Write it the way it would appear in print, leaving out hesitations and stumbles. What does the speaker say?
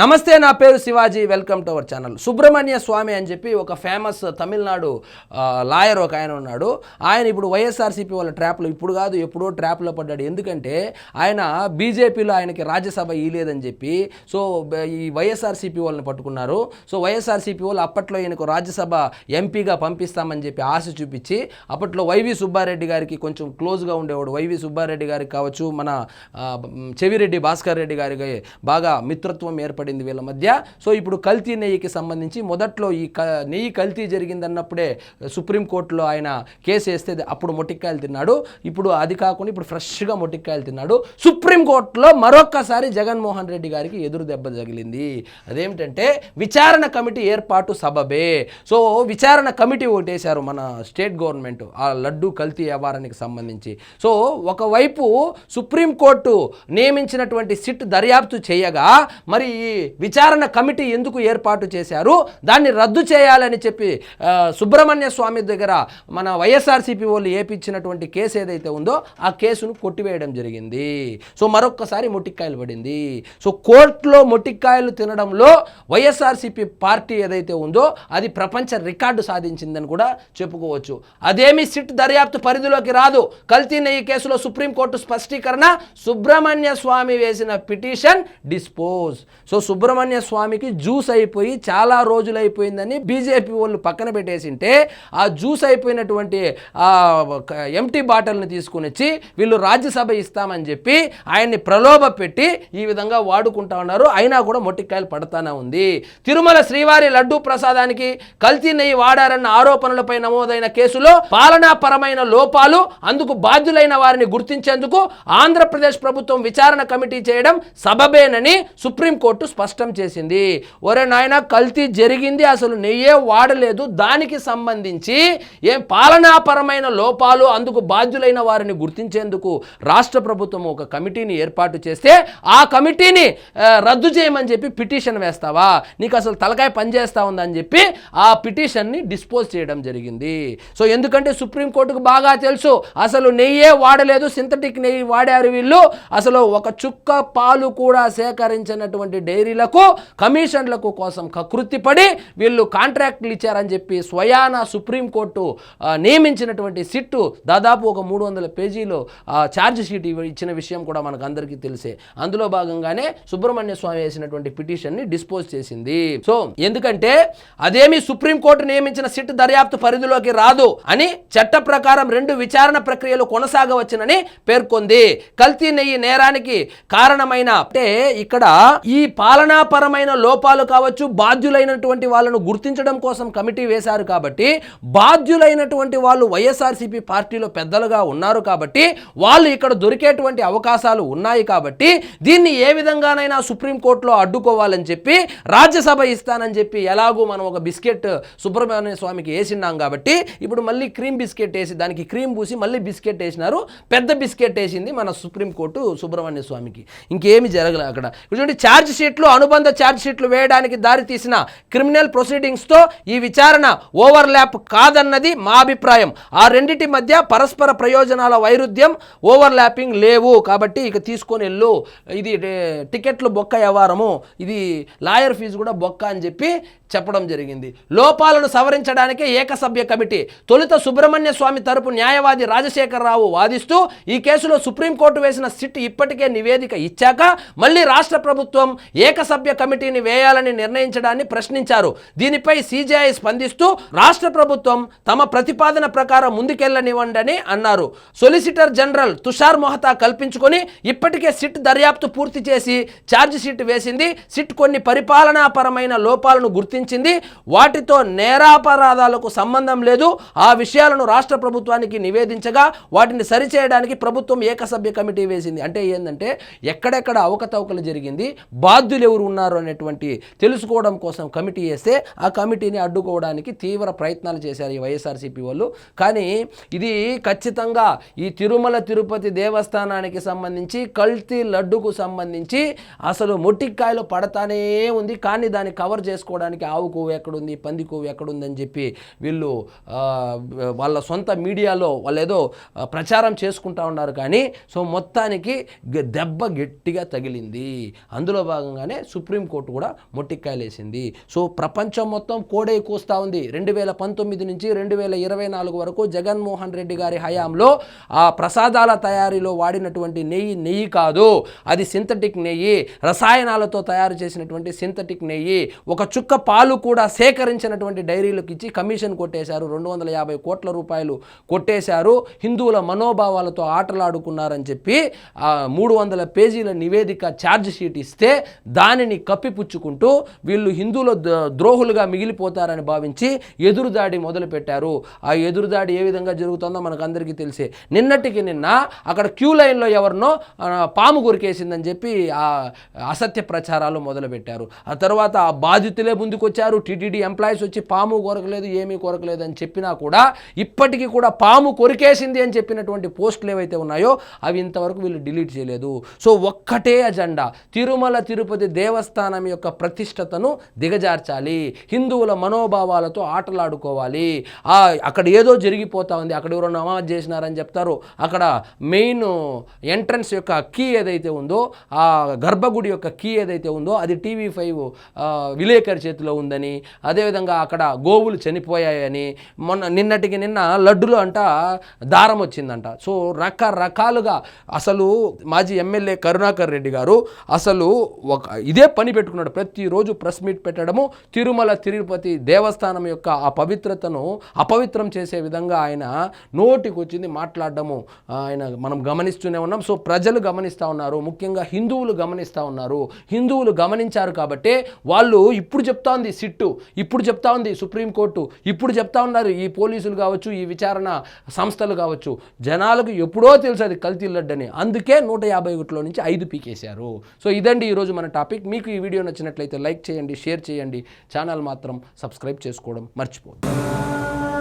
నమస్తే, నా పేరు Shivaji. Welcome to our channel. Subrahmanya Swamy అని చెప్పి ఒక ఫేమస్ తమిళనాడు లాయర్ ఒక ఆయన ఉన్నాడు. ఆయన ఇప్పుడు వైఎస్ఆర్సీపీ వాళ్ళ ట్రాప్లో, ఇప్పుడు కాదు ఎప్పుడో ట్రాప్లో పడ్డాడు. ఎందుకంటే ఆయన బీజేపీలో ఆయనకి రాజ్యసభ ఇవ్వలేదని చెప్పి సో ఈ వైఎస్ఆర్సీపీ వాళ్ళని పట్టుకున్నారు. సో వైఎస్ఆర్సీపీ వాళ్ళు అప్పట్లో ఈయనకు రాజ్యసభ ఎంపీగా పంపిస్తామని చెప్పి ఆశ చూపించి, అప్పట్లో వైవి సుబ్బారెడ్డి గారికి కొంచెం క్లోజ్గా ఉండేవాడు. వైవి సుబ్బారెడ్డి గారికి కావచ్చు, మన చెవిరెడ్డి భాస్కర్ రెడ్డి గారికి బాగా మిత్రత్వం ఏర్పడింది వీళ్ళ మధ్య. సో ఇప్పుడు కల్తీ నెయ్యికి సంబంధించి మొదట్లో ఈ నెయ్యి కల్తీ జరిగిందన్నప్పుడే సుప్రీంకోర్టులో ఆయన కేసు వేస్తే అప్పుడు మొట్టికాయలు తిన్నాడు. ఇప్పుడు అది కాకుండా ఇప్పుడు ఫ్రెష్గా మొట్టికాయలు తిన్నాడు. సుప్రీంకోర్టులో మరొక్కసారి జగన్మోహన్ రెడ్డి గారికి ఎదురు దెబ్బ తగిలింది. అదేమిటంటే విచారణ కమిటీ ఏర్పాటు సబబే. సో విచారణ కమిటీ ఒకటి వేశారు మన స్టేట్ గవర్నమెంట్ ఆ లడ్డు కల్తీ వ్యవహారానికి సంబంధించి. సో ఒకవైపు సుప్రీంకోర్టు నియమించినటువంటి సిట్ దర్యాప్తు చేయగా, మరి ఈ విచారణ కమిటీ ఎందుకు ఏర్పాటు చేశారు, దాన్ని రద్దు చేయాలని చెప్పి సుబ్రహ్మణ్య స్వామి దగ్గర మన వైఎస్ఆర్సీపీ వాళ్ళు ఏపించినటువంటి కేసు ఏదైతే ఉందో ఆ కేసును కొట్టివేయడం జరిగింది. సో మరొక్కసారి మొట్టికాయలు పడింది. సో కోర్టులో మొట్టికాయలు తినడంలో వైఎస్ఆర్సీపీ పార్టీ ఏదైతే ఉందో అది ప్రపంచ రికార్డు సాధించిందని కూడా చెప్పుకోవచ్చు. అదేమి సిట్ దర్యాప్తు పరిధిలోకి రాదు. కల్తీ నెయ్యి కేసులో సుప్రీంకోర్టు స్పష్టీకరణ, సుబ్రహ్మణ్య స్వామి వేసిన పిటిషన్ డిస్పోజ్. సో సుబ్రహ్మణ్య స్వామికి జ్యూస్ అయిపోయి చాలా రోజులు అయిపోయిందని బీజేపీ వాళ్ళు పక్కన పెట్టేసింటే, ఆ జ్యూస్ అయిపోయినటువంటి ఎంటీ బాటిల్ని తీసుకుని వచ్చి వీళ్ళు రాజ్యసభ ఇస్తామని చెప్పి ఆయన్ని ప్రలోభ పెట్టి ఈ విధంగా వాడుకుంటా ఉన్నారు. అయినా కూడా మొట్టికాయలు పడతానే ఉంది. తిరుమల శ్రీవారి లడ్డూ ప్రసాదానికి కల్తీ నెయ్యి వాడారన్న ఆరోపణలపై నమోదైన కేసులో పాలనాపరమైన లోపాలు, అందుకు బాధ్యులైన వారిని గుర్తించేందుకు ఆంధ్రప్రదేశ్ ప్రభుత్వం విచారణ కమిటీ చేయడం సబబేనని సుప్రీంకోర్టు స్పష్టం చేసింది. ఒరే నాయన, కల్తీ జరిగింది, అసలు నెయ్యే వాడలేదు, దానికి సంబంధించి ఏం పాలనాపరమైన లోపాలు, అందుకు బాధ్యులైన వారిని గుర్తించేందుకు రాష్ట్ర ప్రభుత్వం ఒక కమిటీని ఏర్పాటు చేస్తే ఆ కమిటీని రద్దు చేయమని చెప్పి పిటిషన్ వేస్తావా? నీకు అసలు తలకాయ పనిచేస్తా ఉందని చెప్పి ఆ పిటిషన్ని డిస్పోజ్ చేయడం జరిగింది. సో ఎందుకంటే సుప్రీంకోర్టుకు బాగా తెలుసు అసలు నెయ్యే వాడలేదు, సింథటిక్ నెయ్యి వాడారు వీళ్ళు, అసలు ఒక చుక్క పాలు కూడా సేకరించినటువంటి డైరీలకు కమిషన్లకు కోసం కకృతిపడి వీళ్ళు కాంట్రాక్టులు ఇచ్చారని చెప్పి స్వయాన సుప్రీంకోర్టు నియమించినటువంటి సిట్టు దాదాపు ఒక 300 పేజీలు ఛార్జ్ షీట్ ఇచ్చిన విషయం కూడా మనకు అందరికీ తెలిసే. అందులో భాగంగానే సుబ్రహ్మణ్య స్వామి వేసినటువంటి పిటిషన్ని డిస్పోజ్ చేసింది. సో ఎందుకంటే అదేమి సుప్రీంకోర్టు నియమించిన సిట్ దర్యాప్తు పరిధిలోకి రాదు అని చట్ట ప్రకారం 2 విచారణ ప్రక్రియలు కొనసాగవచ్చునని పేర్కొంది. కల్తీ నెయ్యి నేరానికి కారణమైన అంటే ఇక్కడ ఈ పాలనాపరమైన లోపాలు కావచ్చు, బాధ్యులైనటువంటి వాళ్ళను గుర్తించడం కోసం కమిటీ వేశారు కాబట్టి, బాధ్యులైనటువంటి వాళ్ళు వైఎస్ఆర్సీపీ పార్టీలో పెద్దలుగా ఉన్నారు కాబట్టి వాళ్ళు ఇక్కడ దొరికేటువంటి అవకాశాలు ఉన్నాయి కాబట్టి దీన్ని ఏ విధంగానైనా సుప్రీంకోర్టులో అడ్డుకోవాలని చెప్పి రాజ్యసభ ఇస్తానని చెప్పి ఎలాగూ మనం ఒక బిస్కెట్ సుబ్రహ్మణ్య స్వామికి వేసినాం కాబట్టి ఇప్పుడు మళ్ళీ క్రీమ్ బిస్కెట్ వేసి దానికి క్రీమ్ పూసి మళ్ళీ బిస్కెట్ వేసినారు. పెద్ద బిస్కెట్ వేసింది మన సుప్రీంకోర్టు సుబ్రహ్మణ్య స్వామికి. ఇంకేమి జరగలేదు అక్కడ. చూడండి, ఛార్జ్ షీట్లు, అనుబంధ ఛార్జ్ షీట్లు వేయడానికి దారి తీసిన క్రిమినల్ ప్రొసీడింగ్స్తో ఈ విచారణ ఓవర్లాప్ కాదన్నది మా అభిప్రాయం. ఆ రెండింటి మధ్య పరస్పర ప్రయోజనాల వైరుధ్యం, ఓవర్లాపింగ్ లేవు కాబట్టి ఇక తీసుకొని వెళ్ళు. ఇది టికెట్లు బొక్క వ్యవహారము, ఇది లాయర్ ఫీజు కూడా బొక్క అని చెప్పి చెప్పడం జరిగింది. లోపాలను సవరించడానికే ఏకసభ్య కమిటీ. తొలుత సుబ్రహ్మణ్య స్వామి తరపు న్యాయవాది రాజశేఖరరావు వాదిస్తూ ఈ కేసులో సుప్రీంకోర్టు వేసిన సిట్ ఇప్పటికే నివేదిక ఇచ్చాక మళ్ళీ రాష్ట్ర ప్రభుత్వం ఏకసభ్య కమిటీని వేయాలని నిర్ణయించడాన్ని ప్రశ్నించారు. దీనిపై సిజేఐ స్పందిస్తూ రాష్ట్ర ప్రభుత్వం తమ ప్రతిపాదన ప్రకారం ముందుకెళ్లనివ్వండి అన్నారు. సొలిసిటర్ జనరల్ తుషార్ మొహతా కల్పించుకొని ఇప్పటికే సిట్ దర్యాప్తు పూర్తి చేసి ఛార్జ్ షీట్ వేసింది. సిట్ కొన్ని పరిపాలనాపరమైన లోపాలను గుర్తించింది. వాటితో నేరాపరాధాలకు సంబంధం లేదు. ఆ విషయాలను రాష్ట్ర ప్రభుత్వానికి నివేదించగా వాటిని సరిచేయడానికి ప్రభుత్వం ఏకసభ్య కమిటీ వేసింది. అంటే ఏంటంటే ఎక్కడెక్కడ అవకతవకలు జరిగింది, బాధ్యులు ఎవరు ఉన్నారు అనేటువంటి తెలుసుకోవడం కోసం కమిటీ వేస్తే ఆ కమిటీని అడ్డుకోవడానికి తీవ్ర ప్రయత్నాలు చేశారు ఈ వైఎస్ఆర్సీపీ వాళ్ళు. కానీ ఇది ఖచ్చితంగా ఈ తిరుమల తిరుపతి దేవస్థానానికి సంబంధించి కల్తీ లడ్డుకు సంబంధించి అసలు మొట్టికాయలు పడతానే ఉంది. కానీ దాన్ని కవర్ చేసుకోవడానికి ఆవు కొవ్వు ఎక్కడుంది, పంది కొవ్వు ఎక్కడుందని చెప్పి వీళ్ళు వాళ్ళ సొంత మీడియాలో వాళ్ళు ఏదో ప్రచారం చేసుకుంటా ఉన్నారు. కానీ సో మొత్తానికి దెబ్బ గట్టిగా తగిలింది. అందులో భాగంగానే సుప్రీంకోర్టు కూడా మొట్టికాయలేసింది. సో ప్రపంచం మొత్తం కోడే కూస్తా ఉంది. 2019 నుంచి 2024 వరకు జగన్మోహన్ రెడ్డి గారి హయాంలో ఆ ప్రసాదాల తయారీలో వాడినటువంటి నెయ్యి కాదు, అది సింథటిక్ నెయ్యి, రసాయనాలతో తయారు చేసినటువంటి సింథటిక్ నెయ్యి. ఒక చుక్క పాలు కూడా సేకరించినటువంటి డైరీలకు ఇచ్చి కమిషన్ కొట్టేశారు. 250 కోట్ల రూపాయలు కొట్టేశారు. హిందువుల మనోభావాలతో ఆటలాడుకున్నారని చెప్పి 300 పేజీల నివేదిక ఛార్జ్ షీట్ ఇస్తే దానిని కప్పిపుచ్చుకుంటూ వీళ్ళు హిందువుల ద్రోహులుగా మిగిలిపోతారని భావించి ఎదురుదాడి మొదలుపెట్టారు. ఆ ఎదురుదాడి ఏ విధంగా జరుగుతుందో మనకు అందరికీ తెలిసే. నిన్నటికి నిన్న అక్కడ క్యూ లైన్లో ఎవరినో పాము కొరికేసిందని చెప్పి ఆ అసత్య ప్రచారాలు మొదలుపెట్టారు. ఆ తర్వాత ఆ బాధితులే ముందుకొచ్చారు. టీటీడీ ఎంప్లాయీస్ వచ్చి పాము కొరకలేదు, ఏమీ కొరకలేదు అని చెప్పినా కూడా ఇప్పటికీ కూడా పాము కొరికేసింది అని చెప్పినటువంటి పోస్టులు ఏవైతే ఉన్నాయో అవి ఇంతవరకు వీళ్ళు డిలీట్ చేయలేదు. సో ఒక్కటే అజెండా, తిరుమల తిరుపతి దేవస్థానం యొక్క ప్రతిష్టతను దిగజార్చాలి, హిందువుల మనోభావాలతో ఆటలాడుకోవాలి. అక్కడ ఏదో జరిగిపోతా ఉంది, అక్కడ ఎవరో నమాజ్ చేసినారని చెప్తారు, అక్కడ మెయిన్ ఎంట్రన్స్ యొక్క కీ ఏదైతే ఉందో, ఆ గర్భగుడి యొక్క కీ ఏదైతే ఉందో అది TV5 విలేకరి చేతిలో ఉందని, అదేవిధంగా అక్కడ గోవులు చనిపోయాయని, నిన్నటికి నిన్న లడ్డులో అంట దారం వచ్చిందంట. సో రకరకాలుగా అసలు మాజీ ఎమ్మెల్యే కరుణాకర్ రెడ్డి గారు అసలు ఇదే పని పెట్టుకున్నాడు. ప్రతిరోజు ప్రెస్ మీట్ పెట్టడము, తిరుమల తిరుపతి దేవస్థానం యొక్క ఆ పవిత్రతను అపవిత్రం చేసే విధంగా ఆయన నోటికి వచ్చింది మాట్లాడడము ఆయన మనం గమనిస్తూనే ఉన్నాం. సో ప్రజలు గమనిస్తూ ఉన్నారు, ముఖ్యంగా హిందువులు గమనిస్తూ ఉన్నారు. హిందువులు గమనించారు కాబట్టి వాళ్ళు ఇప్పుడు చెప్తా ఉంది సిట్టు, ఇప్పుడు చెప్తా ఉంది సుప్రీంకోర్టు, ఇప్పుడు చెప్తా ఉన్నారు ఈ పోలీసులు కావచ్చు, ఈ విచారణ సంస్థలు కావచ్చు. జనాలకు ఎప్పుడో తెలుసు అది కల్తీ లడ్డని, అందుకే 151 నుంచి 5 పీకేశారు. సో ఇదండి ఈరోజు మన టాపిక్. మీకు ఈ వీడియో నచ్చినట్లయితే లైక్ చేయండి, షేర్ చేయండి, ఛానల్ మాత్రం సబ్స్క్రైబ్ చేసుకోవడం మర్చిపోవద్దు.